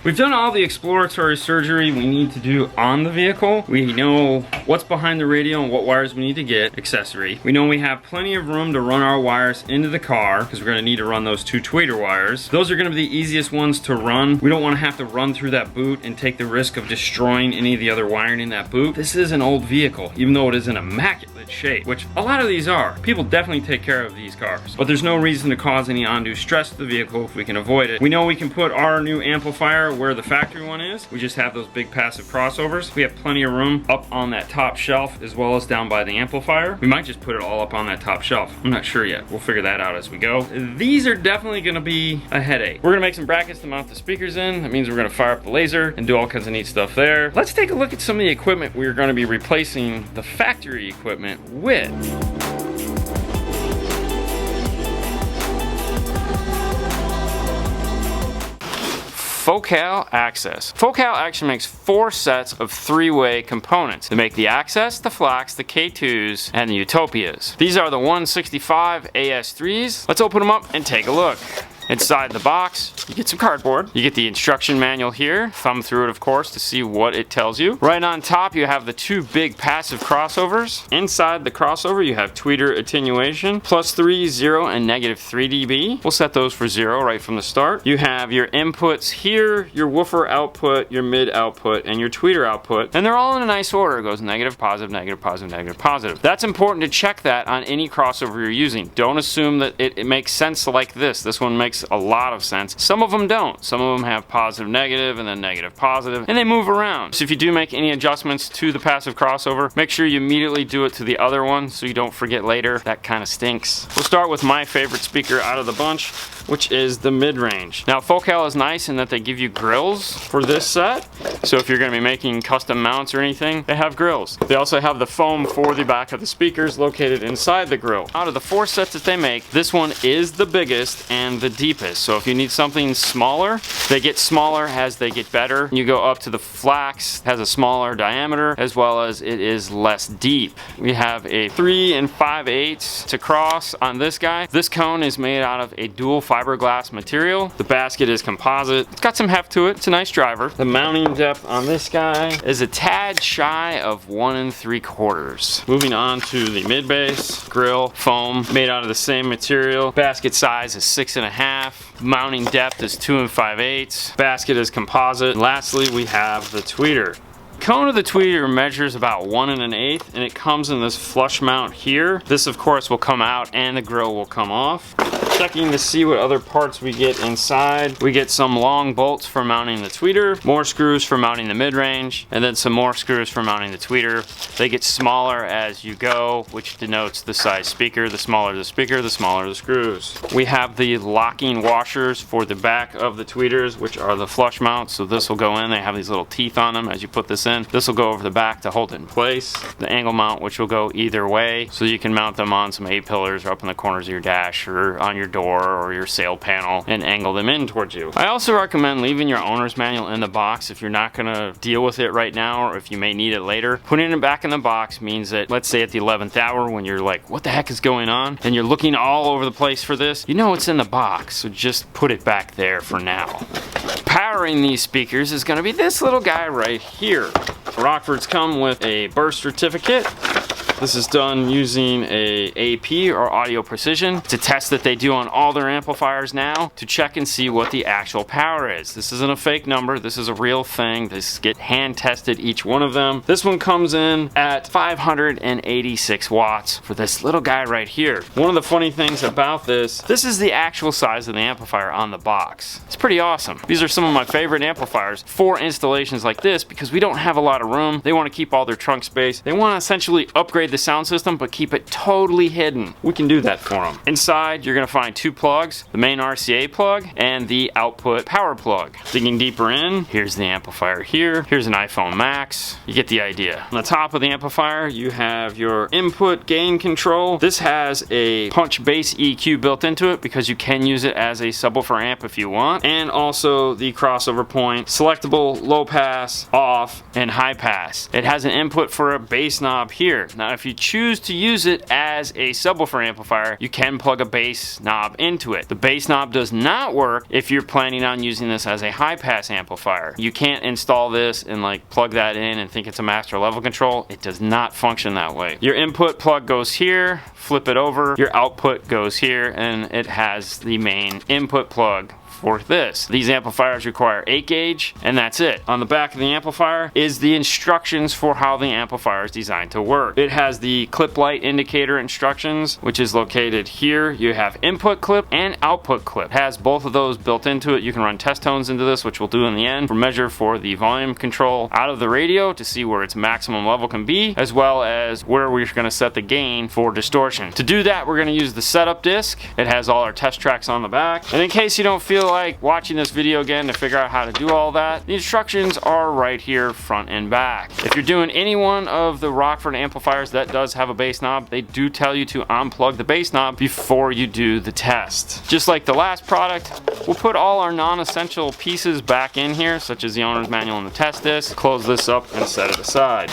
We've done all the exploratory surgery we need to do on the vehicle. We know what's behind the radio and what wires we need to get, accessory. We know we have plenty of room to run our wires into the car because we're gonna need to run those 2 tweeter wires. Those are gonna be the easiest ones to run. We don't wanna have to run through that boot and take the risk of destroying any of the other wiring in that boot. This is an old vehicle, even though it is in immaculate shape, which a lot of these are. People definitely take care of these cars, but there's no reason to cause any undue stress to the vehicle if we can avoid it. We know we can put our new amplifier where the factory one is. We just have those big passive crossovers. We have plenty of room up on that top shelf as well as down by the amplifier. We might just put it all up on that top shelf. I'm not sure yet. We'll figure that out as we go. These are definitely gonna be a headache. We're gonna make some brackets to mount the speakers in. That means we're gonna fire up the laser and do all kinds of neat stuff there. Let's take a look at some of the equipment we're gonna be replacing the factory equipment with. Focal Access. Focal actually makes 4 sets of 3-way components. They make the Access, the Flax, the K2s, and the Utopias. These are the 165 AS3s. Let's open them up and take a look. Inside the box, you get some cardboard. You get the instruction manual here. Thumb through it, of course, to see what it tells you. Right on top, you have the 2 big passive crossovers. Inside the crossover, you have tweeter attenuation, +3, 0, and -3 dB. We'll set those for 0 right from the start. You have your inputs here, your woofer output, your mid output, and your tweeter output. And they're all in a nice order. It goes negative, positive, negative, positive, negative, positive. That's important to check that on any crossover you're using. Don't assume that it makes sense like this. This one makes a lot of sense. Some of them don't. Some of them have positive, negative, and then negative, positive, and they move around. So if you do make any adjustments to the passive crossover, make sure you immediately do it to the other one so you don't forget later. That kind of stinks. We'll start with my favorite speaker out of the bunch, which is the mid-range. Now, Focal is nice in that they give you grills for this set. So if you're going to be making custom mounts or anything, they have grills. They also have the foam for the back of the speakers located inside the grill. Out of the 4 sets that they make, this one is the biggest and the deepest. So if you need something smaller, they get smaller as they get better. You go up to the Flax, has a smaller diameter, as well as it is less deep. We have a 3 5/8 to cross on this guy. This cone is made out of a dual fiberglass material. The basket is composite. It's got some heft to it. It's a nice driver. The mounting depth on this guy is a tad shy of 1 3/4. Moving on to the mid base, grill, foam, made out of the same material. Basket size is 6 1/2. Mounting depth is 2 5/8. Basket is composite. And lastly, we have the tweeter. Cone of the tweeter measures about 1 1/8, and it comes in this flush mount here. This, of course, will come out and the grill will come off. Checking to see what other parts we get inside. We get some long bolts for mounting the tweeter, more screws for mounting the mid-range, and then some more screws for mounting the tweeter. They get smaller as you go, which denotes the size speaker. The smaller the speaker, the smaller the screws. We have the locking washers for the back of the tweeters, which are the flush mounts. So this will go in. They have these little teeth on them as you put this in. This will go over the back to hold it in place. The angle mount, which will go either way, so you can mount them on some A-pillars or up in the corners of your dash or on your door or your sail panel and angle them in towards you. I also recommend leaving your owner's manual in the box if you're not going to deal with it right now or if you may need it later. Putting it back in the box means that, let's say at the 11th hour when you're like, what the heck is going on? And you're looking all over the place for this, you know it's in the box, so just put it back there for now. Powering these speakers is going to be this little guy right here. Rockfords come with a burst certificate. This is done using a AP or audio precision. It's a test that they do on all their amplifiers now to check and see what the actual power is. This isn't a fake number. This is a real thing. This get hand tested, each one of them. This one comes in at 586 watts for this little guy right here. One of the funny things about this is the actual size of the amplifier on the box. It's pretty awesome. These are some of my favorite amplifiers for installations like this because we don't have a lot of room. They want to keep all their trunk space. They want to essentially upgrade the sound system but keep it totally hidden. We can do that for them. Inside, you're going to find 2 plugs, the main RCA plug and the output power plug. Digging deeper in, here's the amplifier here. Here's an iPhone Max. You get the idea. On the top of the amplifier, you have your input gain control. This has a punch bass EQ built into it because you can use it as a subwoofer amp if you want. And also the crossover point, selectable low pass, off, and high pass. It has an input for a bass knob here. Now if you choose to use it as a subwoofer amplifier, you can plug a bass knob into it. The bass knob does not work if you're planning on using this as a high pass amplifier. You can't install this and like plug that in and think it's a master level control. It does not function that way. Your input plug goes here, flip it over, your output goes here, and it has the main input plug for this. These amplifiers require 8 gauge, and that's it. On the back of the amplifier is the instructions for how the amplifier is designed to work. It has the clip light indicator instructions, which is located here. You have input clip and output clip. It has both of those built into it. You can run test tones into this, which we'll do in the end, for measure for the volume control out of the radio to see where its maximum level can be, as well as where we're going to set the gain for distortion. To do that, we're going to use the setup disc. It has all our test tracks on the back. And in case you don't feel like watching this video again to figure out how to do all that, the instructions are right here front and back. If you're doing any one of the Rockford amplifiers that does have a bass knob, they do tell you to unplug the bass knob before you do the test. Just like the last product, we'll put all our non-essential pieces back in here, such as the owner's manual and the test disc, close this up and set it aside.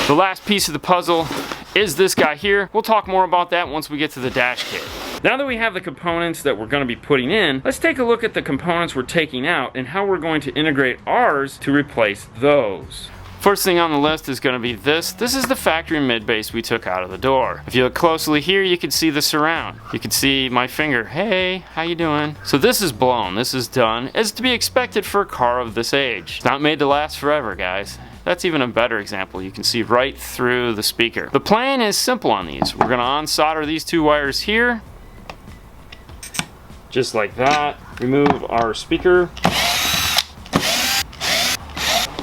The last piece of the puzzle is this guy here. We'll talk more about that once we get to the dash kit. Now that we have the components that we're going to be putting in, let's take a look at the components we're taking out and how we're going to integrate ours to replace those. First thing on the list is going to be this. This is the factory mid bass we took out of the door. If you look closely here, you can see the surround. You can see my finger. Hey, how you doing? So this is blown. This is done, as to be expected for a car of this age. It's not made to last forever, guys. That's even a better example. You can see right through the speaker. The plan is simple on these. We're going to unsolder these two wires here, just like that. Remove our speaker.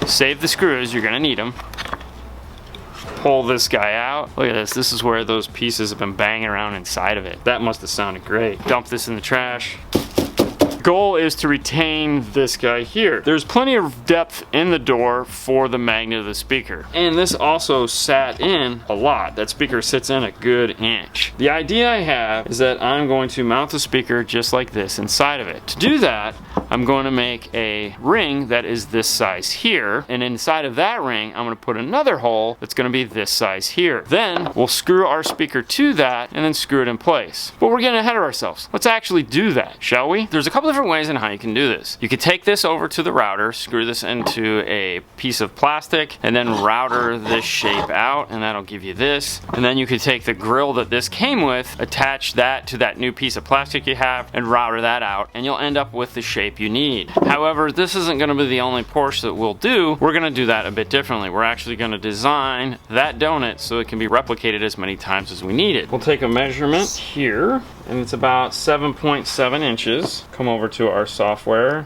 Save the screws, you're gonna need them. Pull this guy out. Look at this, this is where those pieces have been banging around inside of it. That must have sounded great. Dump this in the trash. Goal is to retain this guy here. There's plenty of depth in the door for the magnet of the speaker. And this also sat in a lot. That speaker sits in a good inch. The idea I have is that I'm going to mount the speaker just like this inside of it. To do that, I'm going to make a ring that is this size here, and inside of that ring I'm going to put another hole that's going to be this size here. Then we'll screw our speaker to that and then screw it in place. But we're getting ahead of ourselves. Let's actually do that, shall we? There's a couple different ways in how you can do this. You could take this over to the router, screw this into a piece of plastic, and then router this shape out, and that'll give you this. And then you could take the grill that this came with, attach that to that new piece of plastic you have, and router that out, and you'll end up with the shape you need. However, this isn't going to be the only Porsche that we'll do. We're going to do that a bit differently. We're actually going to design that donut so it can be replicated as many times as we need it. We'll take a measurement here, and it's about 7.7 inches. Come over to our software,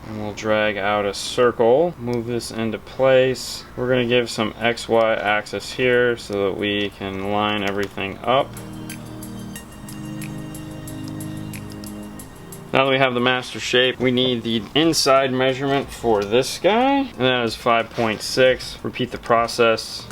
and we'll drag out a circle, move this into place. We're going to give some XY axis here so that we can line everything up. Now that we have the master shape, we need the inside measurement for this guy, and that is 5.6. Repeat the process.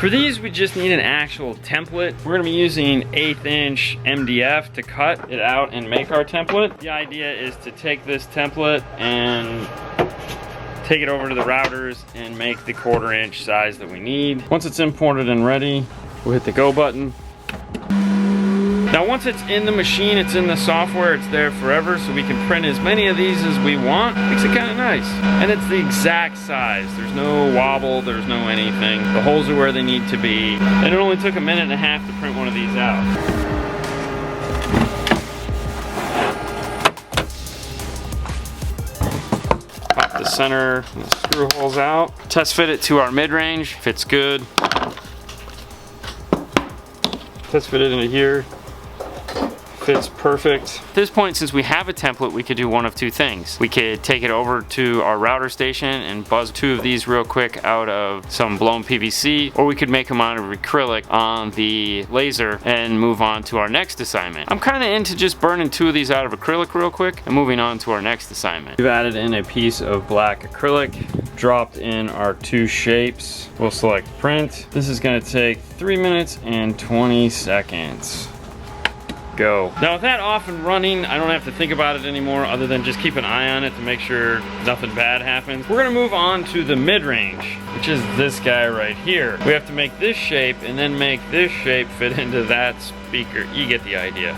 For these, we just need an actual template. We're gonna be using 1/8 inch MDF to cut it out and make our template. The idea is to take this template and take it over to the routers and make the 1/4 inch size that we need. Once it's imported and ready, we'll hit the go button. Now once it's in the machine, it's in the software, it's there forever, so we can print as many of these as we want. Makes it kind of nice. And it's the exact size. There's no wobble, there's no anything. The holes are where they need to be. And it only took 1.5 minutes to print one of these out. Pop the center and the screw holes out. Test fit it to our mid-range, fits good. Test fit it into here. Fits perfect. At this point, since we have a template, we could do one of two things. We could take it over to our router station and buzz 2 of these real quick out of some blown PVC, or we could make them out of acrylic on the laser and move on to our next assignment. I'm kind of into just burning 2 of these out of acrylic real quick and moving on to our next assignment. We've added in a piece of black acrylic, dropped in our 2 shapes. We'll select print. This is going to take 3 minutes and 20 seconds. go. Now with that off and running, I don't have to think about it anymore other than just keep an eye on it to make sure nothing bad happens. We're gonna move on to the mid-range, which is this guy right here. We have to make this shape and then make this shape fit into that speaker. You get the idea.